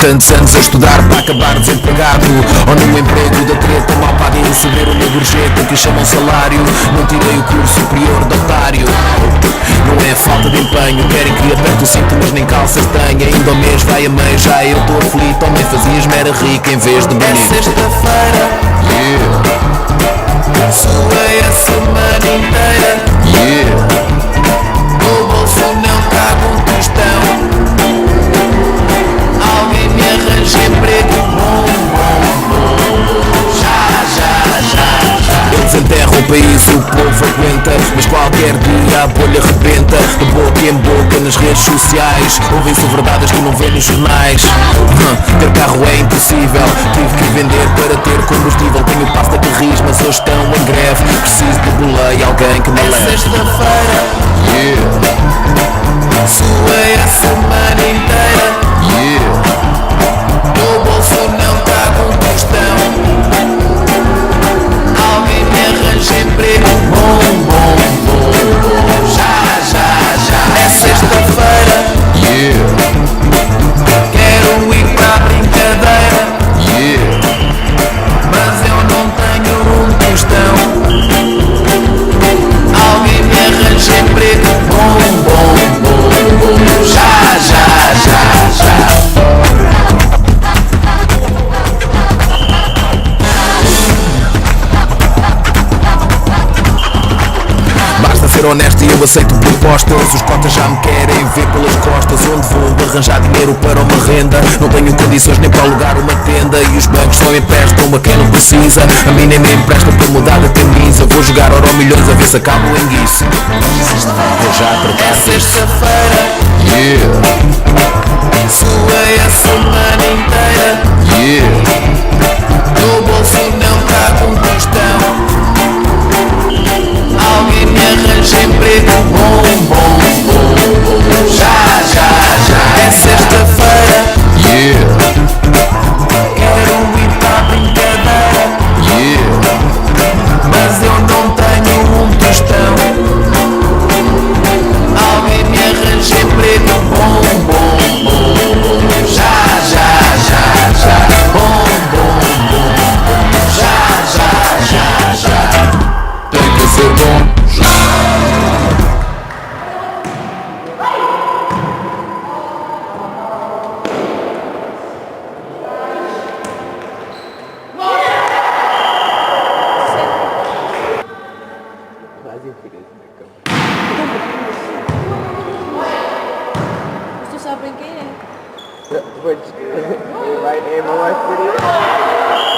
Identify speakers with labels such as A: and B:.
A: tantos anos a estudar para acabar desempregado, ou num emprego da treta mal paga e receber uma gorjeta que chamam salário. Não tirei o curso superior de otário. Não é falta de empenho, querem que aperte o cinto mas nem calças tenho. Ainda ao mês vai a mãe, já eu estou aflito. Ao mãe fazias-me era rica em vez de bonito.
B: É sexta-feira,
A: yeah.
B: suei a semana inteira,
A: Yeah.
B: no bolso não cabe um tostão. Alguém me arranja emprego bom, já.
A: Eu desenterro o país, o povo aguenta, mas qualquer dia a bolha rebenta. De boca em boca nas redes sociais, ouvem-se verdades que não vê nos jornais. Ter carro é impossível, tive que vender para ter combustível. Tenho pasta de riz, mas hoje estão em greve. Preciso de boleia, alguém que me
B: É
A: leve.
B: sexta-feira,
A: Yeah,
B: suei a semana inteira,
A: yeah.
B: no bolso não cabe um tostão. Alguém me arranja emprego bom, já. É sexta-feira,
A: Yeah,
B: quero ir para a brincadeira,
A: yeah.
B: mas eu não tenho um tostão. Alguém me arranja emprego bom, já.
A: Basta ser honesto e eu aceito propostas. Os cotas já me querem ver pelas costas. Onde vou arranjar dinheiro para uma renda? Não tenho condições nem para alugar uma tenda. E os bancos só emprestam a quem não precisa. A mim nem me emprestam para mudar de camisa. Vou jogar Euro milhões a ver se acabo em guiço. Vou já
B: É
A: tratar disso.
B: sexta-feira,
A: Yeah,
B: suei a semana inteira,
A: yeah.
B: no bolso não cabe um tostão. Alguém me arranja emprego bom, já. É sexta-feira,
A: Yeah,
B: quero ir para a brincadeira,
A: yeah.
B: mas eu não tenho um tostão. Alguém me arranja emprego bom, já. Já.
A: Tem que ser bom.
C: Vocês sabem quem é?
D: Which, right name on my video?